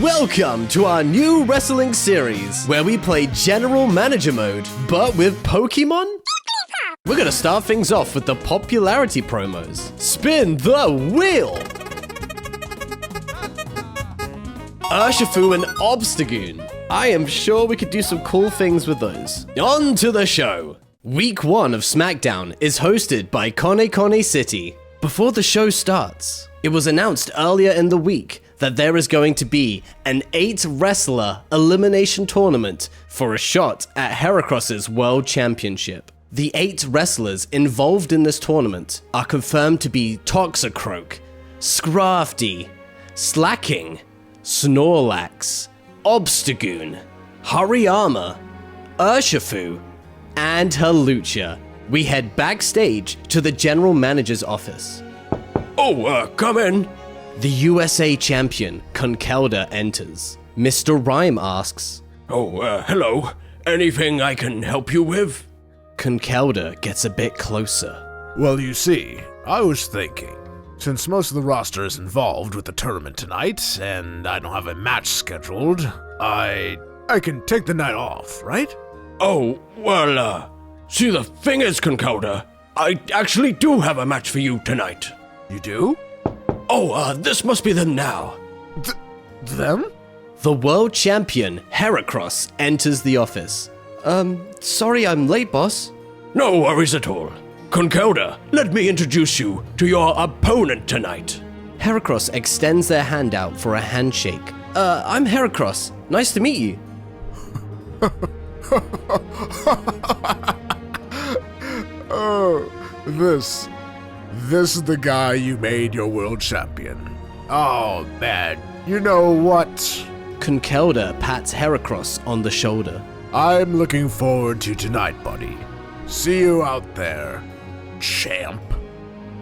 Welcome to our new wrestling series, where we play General Manager mode, but with Pokemon? We're gonna start things off with the popularity promos. Spin the wheel! Urshifu and Obstagoon. I am sure we could do some cool things with those. On to the show! Week 1 of SmackDown is hosted by Conkeldurr City. Before the show starts, it was announced earlier in the week that there is going to be an 8-wrestler elimination tournament for a shot at Heracross's World Championship. The 8 wrestlers involved in this tournament are confirmed to be Tokicroak, 𝒏, Slacking, Snorlax, Obstagoon, Hariyama, Urshifu, and Hawlucha. We head backstage to the general manager's office. Come in. The USA champion, Conkeldurr, enters. Mr. Rime asks, Hello. Anything I can help you with? Conkeldurr gets a bit closer. Well, you see, I was thinking, since most of the roster is involved with the tournament tonight, and I don't have a match scheduled, I can take the night off, right? See, the thing is, Conkeldurr, I actually do have a match for you tonight. You do? This must be them now. Them? The world champion, Heracross, enters the office. Sorry I'm late, boss. No worries at all. Conkeldurr, let me introduce you to your opponent tonight. Heracross extends their hand out for a handshake. I'm Heracross. Nice to meet you. This is the guy you made your world champion. Oh, man. You know what? Conkeldurr pats Heracross on the shoulder. I'm looking forward to tonight, buddy. See you out there, champ.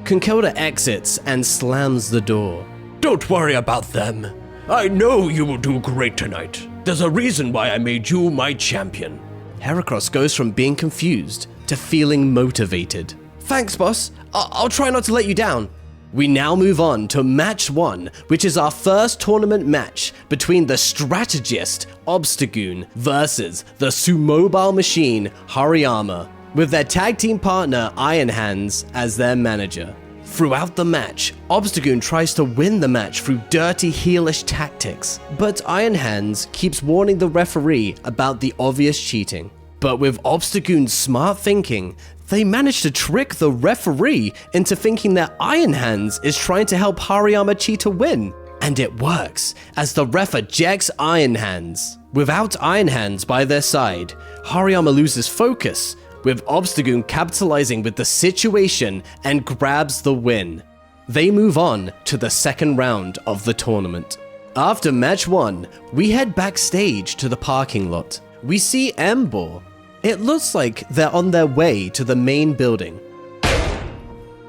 Conkeldurr exits and slams the door. Don't worry about them. I know you will do great tonight. There's a reason why I made you my champion. Heracross goes from being confused to feeling motivated. Thanks, boss. I'll try not to let you down. We now move on to match 1, which is our first tournament match between the strategist Obstagoon versus the sumo-mobile machine Hariyama, with their tag team partner Iron Hands as their manager. Throughout the match, Obstagoon tries to win the match through dirty heelish tactics, but Iron Hands keeps warning the referee about the obvious cheating. But with Obstagoon's smart thinking, they manage to trick the referee into thinking that Iron Hands is trying to help Hariyama cheat to win. And it works, as the ref ejects Iron Hands. Without Iron Hands by their side, Hariyama loses focus, with Obstagoon capitalizing with the situation and grabs the win. They move on to the second round of the tournament. After match 1, we head backstage to the parking lot. We see 𝒏. It looks like they're on their way to the main building.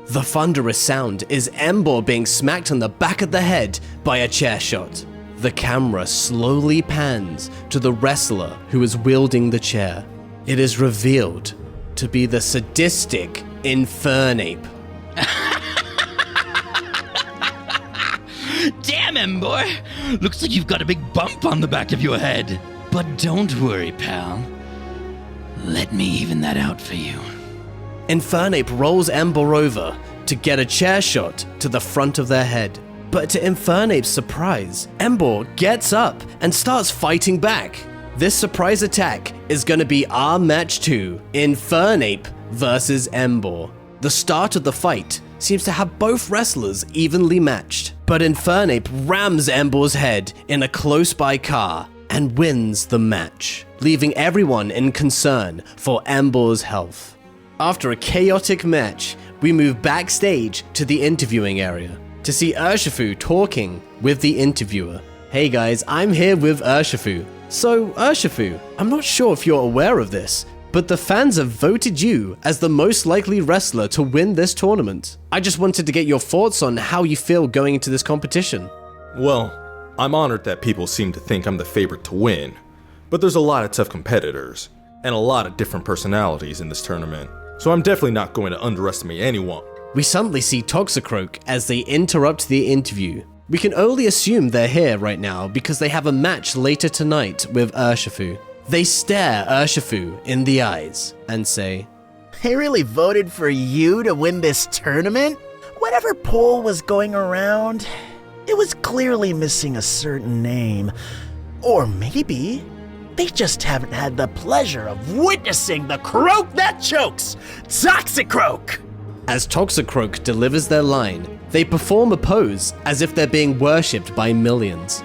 The thunderous sound is 𝒏 being smacked on the back of the head by a chair shot. The camera slowly pans to the wrestler who is wielding the chair. It is revealed to be the sadistic Infernape. Damn, 𝒏! Looks like you've got a big bump on the back of your head. But don't worry, pal. Let me even that out for you. Infernape rolls 𝒏 over to get a chair shot to the front of their head. But to Infernape's surprise, 𝒏 gets up and starts fighting back. This surprise attack is going to be our match 2, Infernape versus 𝒏. The start of the fight seems to have both wrestlers evenly matched, but Infernape rams 𝒏's head in a close-by car and wins the match, leaving everyone in concern for 𝒏's health. After a chaotic match, we move backstage to the interviewing area to see Urshifu talking with the interviewer. Hey guys, I'm here with Urshifu. So Urshifu, I'm not sure if you're aware of this, but the fans have voted you as the most likely wrestler to win this tournament. I just wanted to get your thoughts on how you feel going into this competition. Well, I'm honored that people seem to think I'm the favorite to win, but there's a lot of tough competitors, and a lot of different personalities in this tournament, so I'm definitely not going to underestimate anyone. We suddenly see Tokicroak as they interrupt the interview. We can only assume they're here right now because they have a match later tonight with Urshifu. They stare Urshifu in the eyes and say, They really voted for you to win this tournament? Whatever poll was going around, it was clearly missing a certain name. Or maybe they just haven't had the pleasure of witnessing the croak that chokes, Tokicroak! As Tokicroak delivers their line, they perform a pose as if they're being worshipped by millions.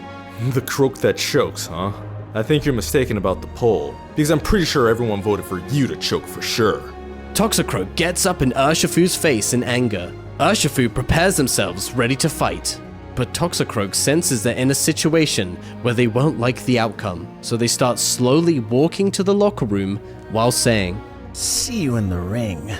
The croak that chokes, huh? I think you're mistaken about the poll, because I'm pretty sure everyone voted for you to choke for sure. Tokicroak gets up in Urshifu's face in anger. Urshifu prepares themselves ready to fight, but Tokicroak senses they're in a situation where they won't like the outcome, so they start slowly walking to the locker room while saying, See you in the ring.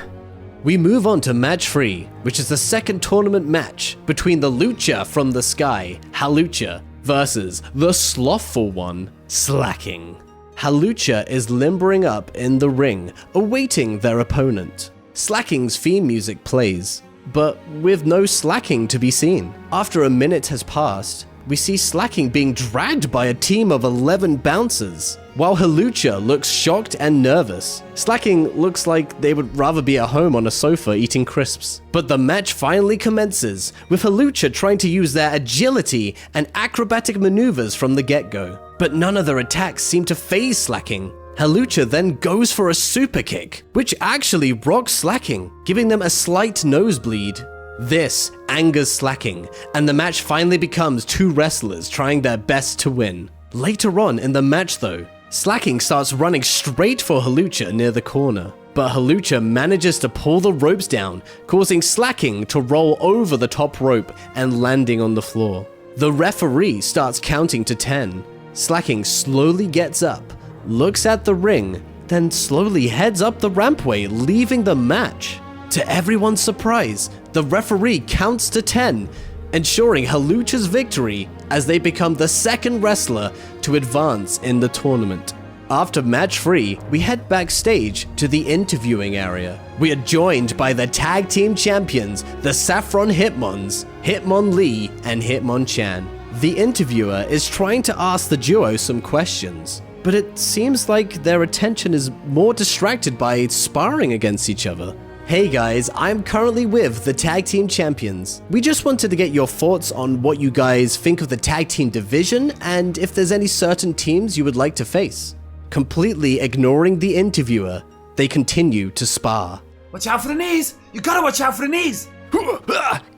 We move on to match 3, which is the second tournament match between the Lucha from the sky, Hawlucha, versus the slothful one, Slaking. Hawlucha is limbering up in the ring, awaiting their opponent. Slaking's theme music plays, but with no Slaking to be seen. After a minute has passed, we see Slaking being dragged by a team of 11 bouncers. While Hawlucha looks shocked and nervous, Slaking looks like they would rather be at home on a sofa eating crisps. But the match finally commences, with Hawlucha trying to use their agility and acrobatic maneuvers from the get-go. But none of their attacks seem to faze Slaking. Hawlucha then goes for a super kick, which actually rocks Slaking, giving them a slight nosebleed. This angers Slaking, and the match finally becomes two wrestlers trying their best to win. Later on in the match though, Slaking starts running straight for Hawlucha near the corner, but Hawlucha manages to pull the ropes down, causing Slaking to roll over the top rope and landing on the floor. The referee starts counting to 10. Slaking slowly gets up, looks at the ring, then slowly heads up the rampway, leaving the match. To everyone's surprise, the referee counts to 10, ensuring Hawlucha's victory as they become the second wrestler to advance in the tournament. After match 3, we head backstage to the interviewing area. We are joined by the tag team champions, the Saffron Hitmons, Hitmonlee and Hitmonchan. The interviewer is trying to ask the duo some questions, but it seems like their attention is more distracted by sparring against each other. Hey guys, I'm currently with the Tag Team Champions. We just wanted to get your thoughts on what you guys think of the Tag Team division and if there's any certain teams you would like to face. Completely ignoring the interviewer, they continue to spar. Watch out for the knees! You gotta watch out for the knees!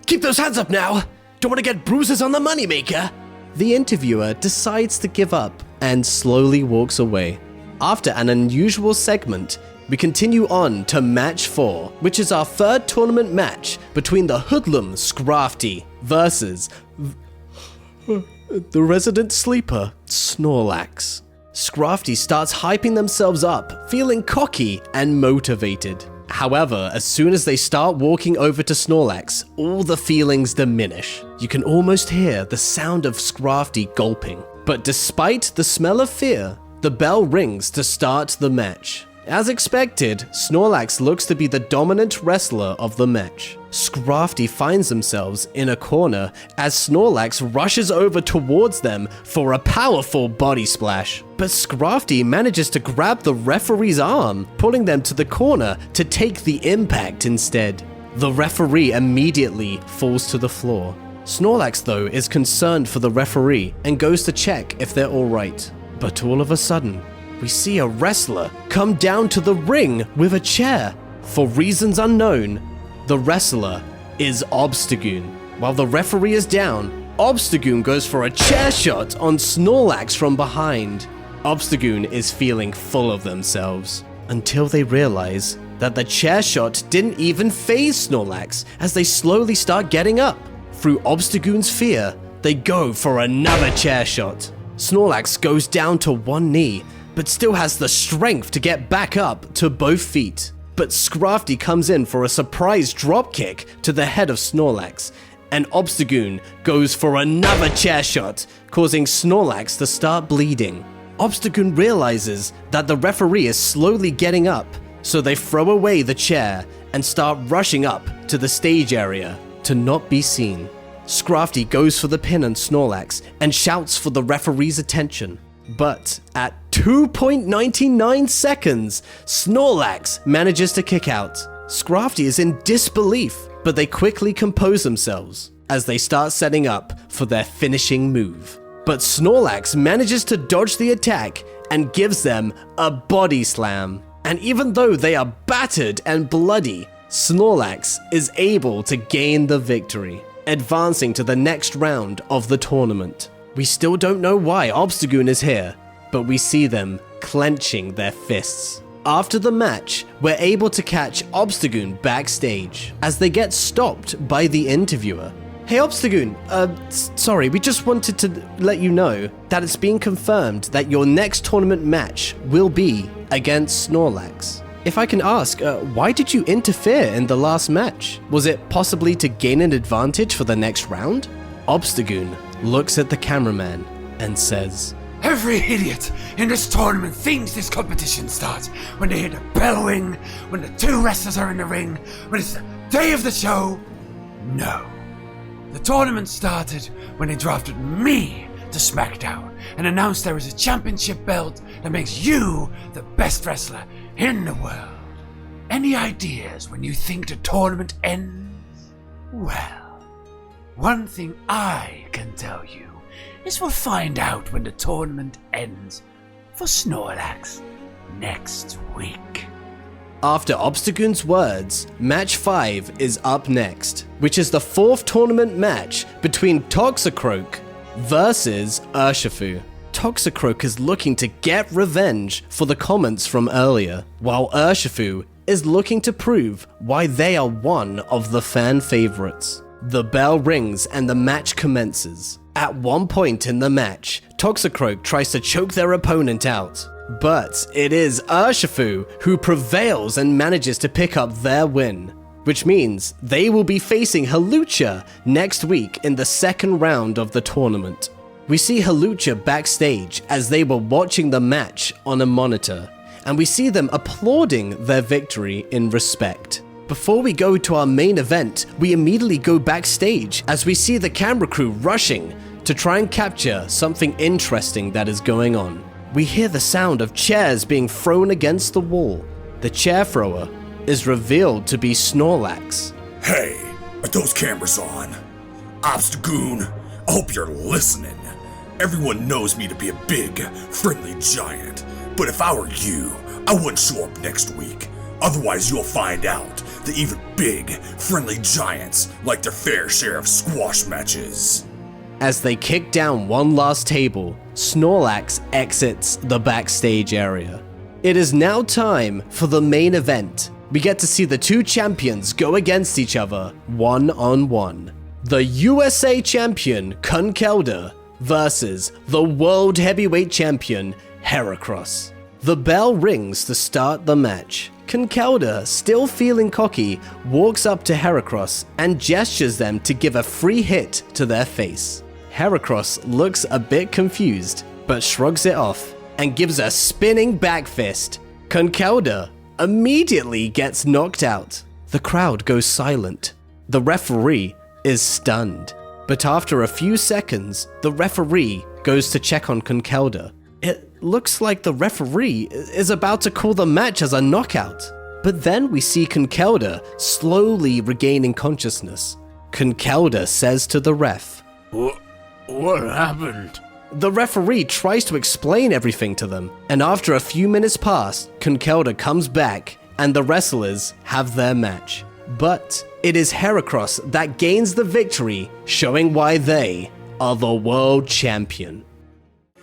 Keep those hands up now! Don't want to get bruises on the moneymaker! The interviewer decides to give up and slowly walks away. After an unusual segment, we continue on to match 4, which is our third tournament match between the hoodlum Scrafty versus the resident sleeper Snorlax. Scrafty starts hyping themselves up, feeling cocky and motivated. However, as soon as they start walking over to Snorlax, all the feelings diminish. You can almost hear the sound of Scrafty gulping. But despite the smell of fear, the bell rings to start the match. As expected, Snorlax looks to be the dominant wrestler of the match. Scrafty finds themselves in a corner as Snorlax rushes over towards them for a powerful body splash. But Scrafty manages to grab the referee's arm, pulling them to the corner to take the impact instead. The referee immediately falls to the floor. Snorlax though is concerned for the referee and goes to check if they're alright. But all of a sudden, we see a wrestler come down to the ring with a chair. For reasons unknown, the wrestler is Obstagoon. While the referee is down, Obstagoon goes for a chair shot on Snorlax from behind. Obstagoon is feeling full of themselves until they realize that the chair shot didn't even faze Snorlax as they slowly start getting up. Through Obstagoon's fear, they go for another chair shot. Snorlax goes down to one knee, but still has the strength to get back up to both feet. But Scrafty comes in for a surprise dropkick to the head of Snorlax, and Obstagoon goes for another chair shot, causing Snorlax to start bleeding. Obstagoon realizes that the referee is slowly getting up, so they throw away the chair and start rushing up to the stage area to not be seen. Scrafty goes for the pin on Snorlax and shouts for the referee's attention. But at 2.99 seconds, Snorlax manages to kick out. Scrafty is in disbelief, but they quickly compose themselves as they start setting up for their finishing move. But Snorlax manages to dodge the attack and gives them a body slam. And even though they are battered and bloody, Snorlax is able to gain the victory, advancing to the next round of the tournament. We still don't know why Obstagoon is here, but we see them clenching their fists. After the match, we're able to catch Obstagoon backstage as they get stopped by the interviewer. Hey Obstagoon, sorry, we just wanted to let you know that it's been confirmed that your next tournament match will be against Snorlax. If I can ask, why did you interfere in the last match? Was it possibly to gain an advantage for the next round? Obstagoon looks at the cameraman and says, Every idiot in this tournament thinks this competition starts when they hear the bell ring, when the two wrestlers are in the ring, when it's the day of the show. No. The tournament started when they drafted me to SmackDown and announced there is a championship belt that makes you the best wrestler in the world. Any ideas when you think the tournament ends? Well, one thing I can tell you is we'll find out when the tournament ends for Snorlax next week. After Obstagoon's words, match 5 is up next, which is the 4th tournament match between Tokicroak versus Urshifu. Tokicroak is looking to get revenge for the comments from earlier, while Urshifu is looking to prove why they are one of the fan favorites. The bell rings and the match commences. At one point in the match, Tokicroak tries to choke their opponent out, but it is Urshifu who prevails and manages to pick up their win, which means they will be facing Hawlucha next week in the second round of the tournament. We see Hawlucha backstage as they were watching the match on a monitor, and we see them applauding their victory in respect. Before we go to our main event, we immediately go backstage as we see the camera crew rushing to try and capture something interesting that is going on. We hear the sound of chairs being thrown against the wall. The chair thrower is revealed to be Snorlax. Hey, are those cameras on? Obstagoon, I hope you're listening. Everyone knows me to be a big, friendly giant, but if I were you, I wouldn't show up next week. Otherwise you'll find out that even big, friendly giants like their fair share of squash matches. As they kick down one last table, Snorlax exits the backstage area. It is now time for the main event. We get to see the two champions go against each other one-on-one. The USA champion Conkeldurr versus the World Heavyweight Champion Heracross. The bell rings to start the match. Conkeldurr, still feeling cocky, walks up to Heracross and gestures them to give a free hit to their face. Heracross looks a bit confused, but shrugs it off and gives a spinning back fist. Conkeldurr immediately gets knocked out. The crowd goes silent. The referee is stunned. But after a few seconds, the referee goes to check on Conkeldurr. It looks like the referee is about to call the match as a knockout. But then we see Conkeldurr slowly regaining consciousness. Conkeldurr says to the ref, What happened? The referee tries to explain everything to them, and after a few minutes pass, Conkeldurr comes back and the wrestlers have their match. But it is Heracross that gains the victory, showing why they are the world champion.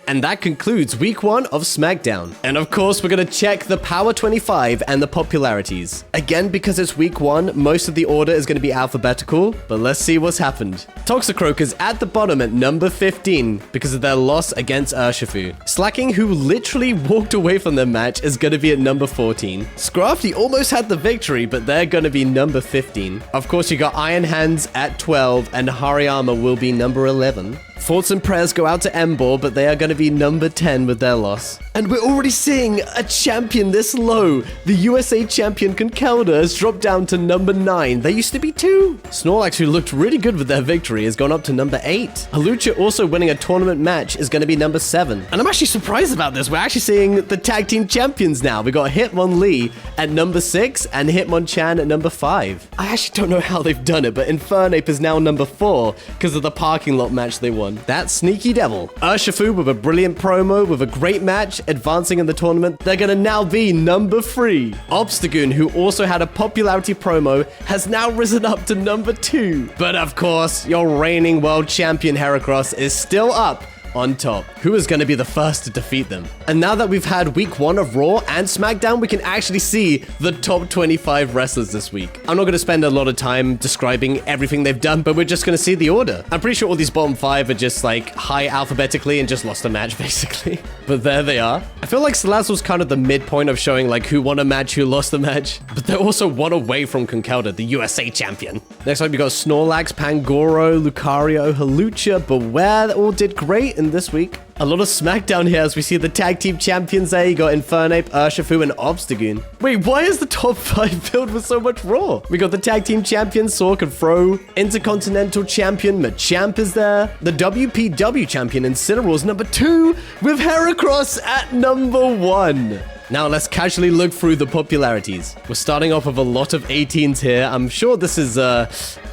And that concludes week 1 of SmackDown. And of course, we're going to check the Power 25 and the popularities. Again, because it's week 1, most of the order is going to be alphabetical, but let's see what's happened. Tokicroak is at the bottom at number 15 because of their loss against Urshifu. Slacking, who literally walked away from their match, is going to be at number 14. Scrafty almost had the victory, but they're going to be number 15. Of course, you got Iron Hands at 12, and Hariyama will be number 11. Thoughts and prayers go out to Embor, but they are going to be number 10 with their loss. And we're already seeing a champion this low. The USA champion Conkeldurr has dropped down to number 9. They used to be 2. Snorlax, who looked really good with their victory, has gone up to number 8. Hawlucha, also winning a tournament match, is going to be number 7. And I'm actually surprised about this. We're actually seeing the tag team champions now. We got Hitmonlee at number 6 and Hitmonchan at number 5. I actually don't know how they've done it, but Infernape is now number 4 because of the parking lot match they won. That sneaky devil. Urshifu with a brilliant promo with a great match, advancing in the tournament. They're going to now be number 3. Obstagoon, who also had a popularity promo, has now risen up to number 2. But of course, your reigning world champion Heracross is still up on top. Who is going to be the first to defeat them? And now that we've had week 1 of Raw and SmackDown, we can actually see the top 25 wrestlers this week. I'm not going to spend a lot of time describing everything they've done, but we're just going to see the order. I'm pretty sure all these bottom 5 are just like high alphabetically and just lost a match basically. But there they are. I feel like Salazzle was kind of the midpoint of showing like who won a match, who lost a match, but they're also one away from Conkeldurr, the USA champion. Next up, we got Snorlax, Pangoro, Lucario, Hawlucha, Beware, that all did great in this week. A lot of SmackDown here as we see the tag team champions there. You got Infernape, Urshifu, and Obstagoon. Wait, why is the top 5 filled with so much Raw? We got the tag team champions, Sork and Fro. Intercontinental champion, Machamp is there. The WPW champion, Incineroar, is number 2, with Heracross at number 1. Now let's casually look through the popularities. We're starting off with a lot of 18s here. I'm sure this is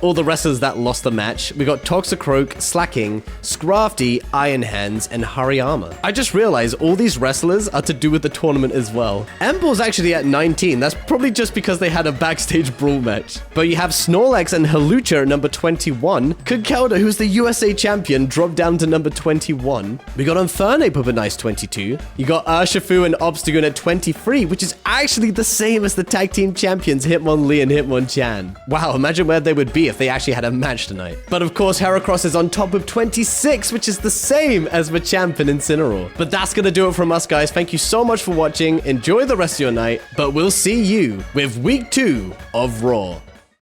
all the wrestlers that lost the match. We got Tokicroak, Slacking, Scrafty, Iron Hands, and Hariyama. I just realized all these wrestlers are to do with the tournament as well. Embor's actually at 19. That's probably just because they had a backstage brawl match. But you have Snorlax and Hawlucha at number 21. Conkeldurr, who's the USA champion, dropped down to number 21. We got Infernape with a nice 22. You got Urshifu and Obstagoon at 23, which is actually the same as the tag team champions Hitmonlee and Hitmonchan. Wow, imagine where they would be if they actually had a match tonight. But of course, Heracross is on top with 26, which is the same as Machamp and Incineroar. But that's gonna do it from us, guys. Thank you so much for watching. Enjoy the rest of your night, but we'll see you with week 2 of Raw.